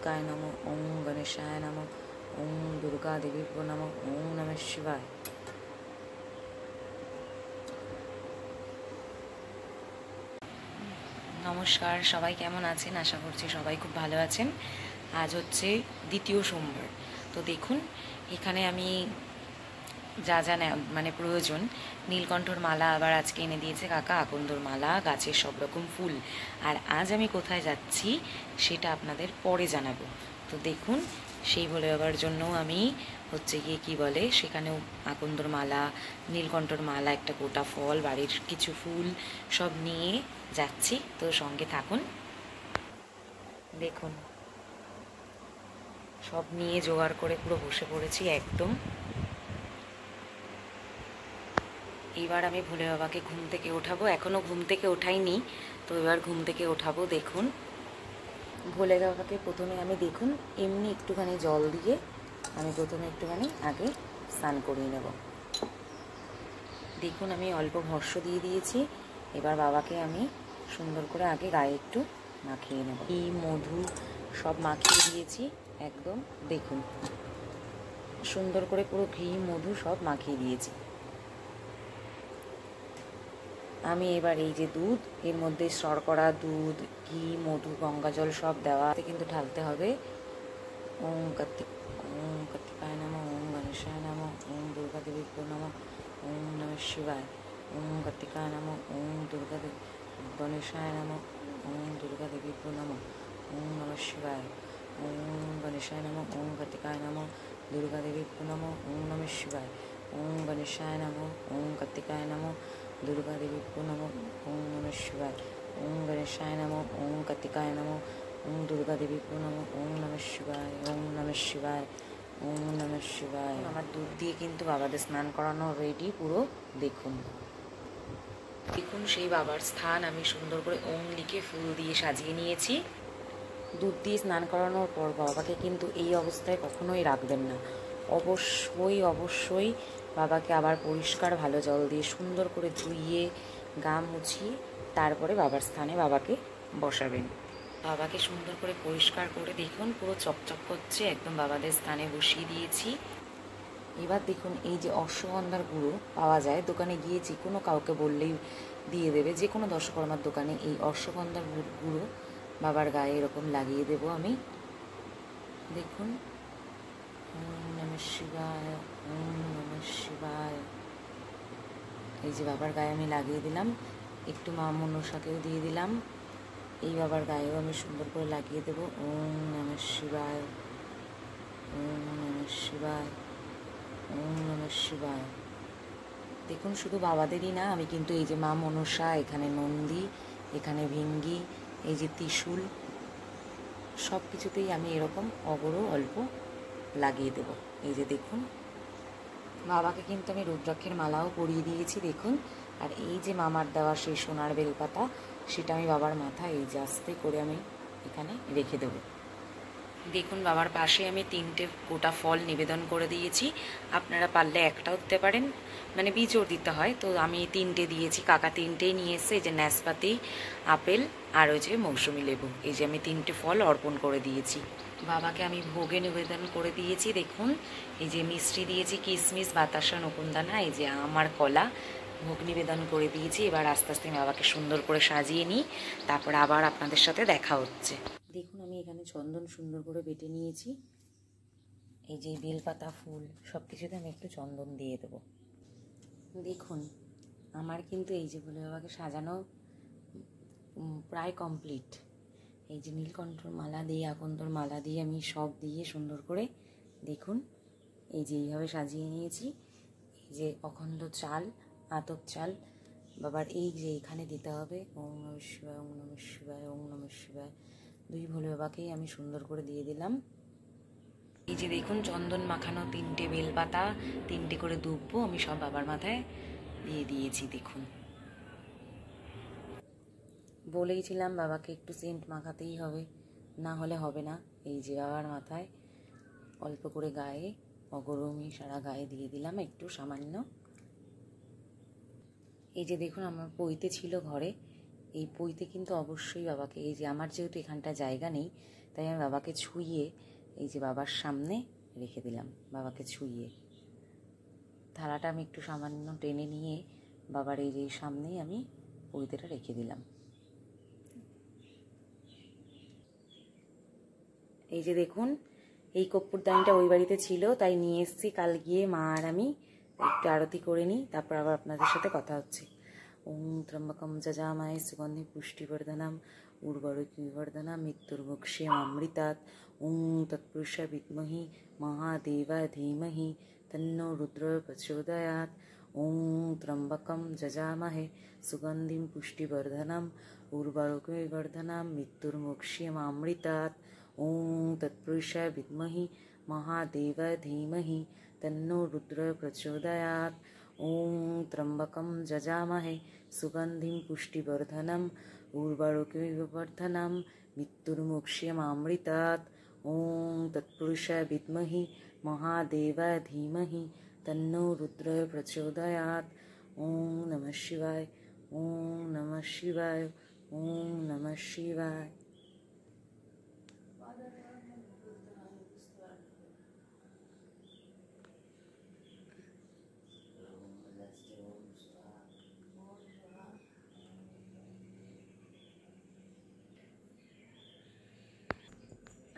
काय नमो ओम गणेशाय नमो ओम दुर्गा देवी नमो ओम नमः शिवाय। নমস্কার, সবাই কেমন আছেন? আশা করছি সবাই খুব ভালো আছেন। আজ হচ্ছে দ্বিতীয় সোমবার। তো দেখুন এখানে আমি যা যা মানে প্রয়োজন, নীলকণ্ঠর মালা আবার আজকে এনে দিয়েছে কাকা, আকন্দর মালা, গাছের সব রকম ফুল। আর আজ আমি কোথায় যাচ্ছি সেটা আপনাদের পরে জানাবো। তো দেখুন সেই ভোলে বাবার জন্য আমি হচ্ছে গিয়ে কী বলে সেখানেও আকন্দর মালা, নীলকণ্ঠর মালা, একটা গোটা ফল, বাড়ির কিছু ফুল সব নিয়ে যাচ্ছি। তো সঙ্গে থাকুন। দেখুন সব নিয়ে জোগাড় করে পুরো বসে পড়েছি একদম। এবার আমি ভোলে বাবাকে ঘুম থেকে ওঠাবো। এখনও ঘুম থেকে ওঠাইনি, তো এবার ঘুম থেকে ওঠাবো। দেখুন ভোলে বাবাকে প্রথমে আমি দেখুন এমনি একটুখানি জল দিয়ে আমি প্রথমে একটুখানি আগে স্নান করিয়ে নেব। দেখুন আমি অল্প ভস্য দিয়ে দিয়েছি। এবার বাবাকে আমি সুন্দর করে আগে গায়ে একটু মাখিয়ে নেব। ঘি মধু সব মাখিয়ে দিয়েছি একদম। দেখুন সুন্দর করে পুরো ঘি মধু সব মাখিয়ে দিয়েছি আমি। এবার এই যে দুধ, এর মধ্যে শর্করা, দুধ, ঘি, মধু, গঙ্গা জল সব দেওয়া কিন্তু ঢালতে হবে। ওম কার্তিকায় নমঃ ওম গণেশায় নমঃ ওম দুর্গা দেবী নমঃ ওম নমঃ শিবায়। ওম কার্তিকায় নমঃ ওম দুর্গা দেবী গণেশায় নমঃ ওম দুর্গা দেবী নমঃ ওম নমঃ শিবায়। ওম গণেশায় নমঃ ওম কার্তিকায় নমঃ দুর্গা দেবী নমঃ ওম নমঃ শিবায়। ওম গণেশায় নমঃ ওম কার্তিকায় নমঃ দুর্গা দেবী নমঃ ওম নমঃ শিবায়। ওম গণেশায় নমঃ ওম কার্তিকায় নমঃ ওম দুর্গা দেবী নমঃ ওম নমঃ শিবায়। ওম নমঃ শিবায়। ওম নমঃ শিবায়। আমার দুধ দিয়ে কিন্তু বাবাদের স্নান করানো রেডি পুরো। দেখুন দেখুন সেই বাবার স্থান আমি সুন্দর করে ওম লিখে ফুল দিয়ে সাজিয়ে নিয়েছি। দুধ দিয়ে স্নান করানোর পর বাবাকে কিন্তু এই অবস্থায় কখনোই রাখবেন না। অবশ্যই অবশ্যই বাবাকে আবার পরিষ্কার ভালো জল দিয়ে সুন্দর করে ধুইয়ে গা মুছিয়ে তারপরে বাবার স্থানে বাবাকে বসাবেন। বাবাকে সুন্দর করে পরিষ্কার করে দেখুন পুরো চকচক করছে একদম। বাবাদের স্থানে বসিয়ে দিয়েছি। এবার দেখুন এই যে অশ্বগন্ধার গুঁড়ো পাওয়া যায় দোকানে গিয়ে, যে কোনো কাউকে বললেই দিয়ে দেবে, যে কোনো দশকর্মার দোকানে এই অশ্বগন্ধার গুঁড়ো বাবার গায়ে এরকম লাগিয়ে দেব আমি। দেখুন ওম নমঃ শিবায়। ওম নমঃ শিবায়। এই যে বাবার গায়ে আমি লাগিয়ে দিলাম। একটু মা মনসাকেও দিয়ে দিলাম। এই বাবার গায়েও আমি সুন্দর করে লাগিয়ে দেব। ওম নমঃ শিবায়। ওম নমঃ শিবায়। ওম নমঃ শিবায়। দেখুন শুধু বাবাদেরই না, আমি কিন্তু এই যে মা মনসা, এখানে নন্দী, এখানে ভিঙ্গি, এই যে ত্রিশূল, সব কিছুতেই আমি এরকম অগরো অল্প লাগিয়ে দেব। এই যে দেখুন বাবাকে কিন্তু আমি রুদ্রাক্ষের মালাও পরিয়ে দিয়েছি দেখুন। আর এই যে মামার দেওয়া সেই সোনার বেলপাতা, সেটা আমি বাবার মাথায় এই যে আস্তে করে আমি এখানে রেখে দেবো। দেখুন বাবার পাশে আমি 3টে গোটা ফল নিবেদন করে দিয়েছি। আপনারা পারলে একটাও দিতে পারেন, মানে বীজও দিতে হয়। তো আমি 3টে দিয়েছি, কাকা 3টেই নিয়ে এসছে। এই যে নাশপাতি, আপেল আর ওই যে মৌসুমি লেবু, এই যে আমি 3টে ফল অর্পণ করে দিয়েছি। বাবাকে আমি ভোগে নিবেদন করে দিয়েছি। দেখুন এই যে মিষ্টি দিয়েছি, কিশমিশ, বাতাসা, নকুনদানা, এই যে আমার কলা, ভোগ নিবেদন করে দিয়েছি। এবার আস্তে আস্তে বাবাকে সুন্দর করে সাজিয়ে নিই, তারপর আবার আপনাদের সাথে দেখা হচ্ছে। দেখুন আমি এখানে চন্দন সুন্দর করে বেটে নিয়েছি। এই যে বেলপাতা, ফুল সব কিছুতে আমি একটু চন্দন দিয়ে দেবো। দেখুন আমার কিন্তু এই যে ভোলে বাবাকে সাজানো প্রায় কমপ্লিট। এই যে নীলকণ্ঠর মালা দিয়ে, আকন্দর মালা দিয়ে আমি সব দিয়ে সুন্দর করে দেখুন এই যে এইভাবে সাজিয়ে নিয়েছি। এই যে অখণ্ড চাল, আতপ চাল বাবার এই যে এখানে দিতে হবে। ওম নমঃ শিবায়। ওম নমঃ শিবায়। ওম নমঃ শিবায়। 2 ভোলে বাবাকেই আমি সুন্দর করে দিয়ে দিলাম। এই যে দেখুন চন্দন মাখানো 3টে বেলপাতা, 3টে করে দুব্বো আমি সব বাবার মাথায় দিয়ে দিয়েছি। দেখুন বলেইছিলাম বাবাকে একটু সেন্ট মাখাতেই হবে, না হলে হবে না। এই যে বাবার মাথায় অল্প করে গায়ে অগরমি সারা গায়ে দিয়ে দিলাম একটু সামান্য। এই যে দেখুন আমার পইতে ছিল ঘরে, এই পইতে কিন্তু অবশ্যই বাবাকে, এই যে আমার যেহেতু এখানটা জায়গা নেই তাই আমি বাবাকে ছুঁয়ে এই যে বাবার সামনে রেখে দিলাম। বাবাকে ছুঁয়ে থালাটা আমি একটু সামান্য টেনে নিয়ে বাবার এই যে সামনেই আমি পৈতেটা রেখে দিলাম। এই যে দেখুন, এই কর্পূরদানিটা ওই বাড়িতে ছিল, তাই নিয়ে এসেছি। কাল গিয়ে মা আর আমি একটু আরতি করে নিই, তারপর আবার আপনাদের সাথে কথা হচ্ছে। ওম ত্র্যম্বকম যজামহে সুগন্ধি পুষ্টিবর্ধনম উর্বরকীবর্ধনম মৃত্যুর্মুক্ষীয়মামৃতাৎ। ওম তৎপুরুষায় বিদ্মহি মহাদেবায় ধীমহি তন্নো রুদ্রः প্রচোদয়াৎ। ওম ত্র্যম্বকম যজামহে সুগন্ধিম পুষ্টিবর্ধনম উর্বরকীবর্ধনম মৃত্যুর্মুক্ষীয়মামৃতাৎ। ওম তৎপুরুষায় বিদ্মহি মহাদেবায় ধীমহি তন্নো রুদ্রः প্রচোদয়াৎ। ওম ত্র্যম্বকম যজামহে সুগন্ধিম পুষ্টিবর্ধনম উর্বরকীবর্ধনম মৃত্যুর্মুক্ষীয়মামৃতাৎ। ওম তৎপুরুষায় বিদ্মহি মহাদেবায় ধীমহি তন্নো রুদ্রः প্রচোদয়াৎ। ওম নমঃ শিবায়, ওম নমঃ শিবায়, ওম নমঃ শিবায়।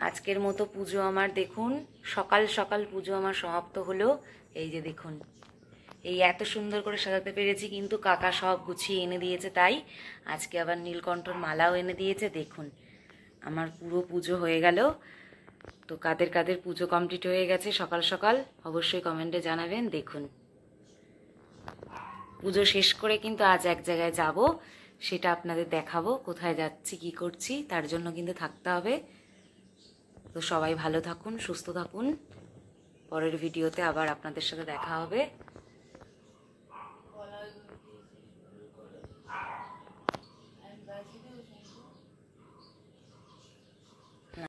আজকের মতো পুজো আমার দেখুন সকাল সকাল পুজো আমার সমাপ্ত হলো। এই যে দেখুন, এই এত সুন্দর করে সাজাতে পেরেছি, কিন্তু কাকা সব গুছিয়ে এনে দিয়েছে, তাই আজকে আবার নীলকণ্ঠর মালাও এনে দিয়েছে। দেখুন আমার পুরো পুজো হয়ে গেল। তো কাদের কাদের পুজো কমপ্লিট হয়ে গেছে সকাল সকাল অবশ্যই কমেন্টে জানাবেন। দেখুন পুজো শেষ করে কিন্তু আজ এক জায়গায় যাব, সেটা আপনাদের দেখাবো। কোথায় যাচ্ছি কি করছি তার জন্য কিন্তু থাকতে হবে। তো সবাই ভালো থাকুন, সুস্থ থাকুন। পরের ভিডিওতে আবার আপনাদের সাথে দেখা হবে।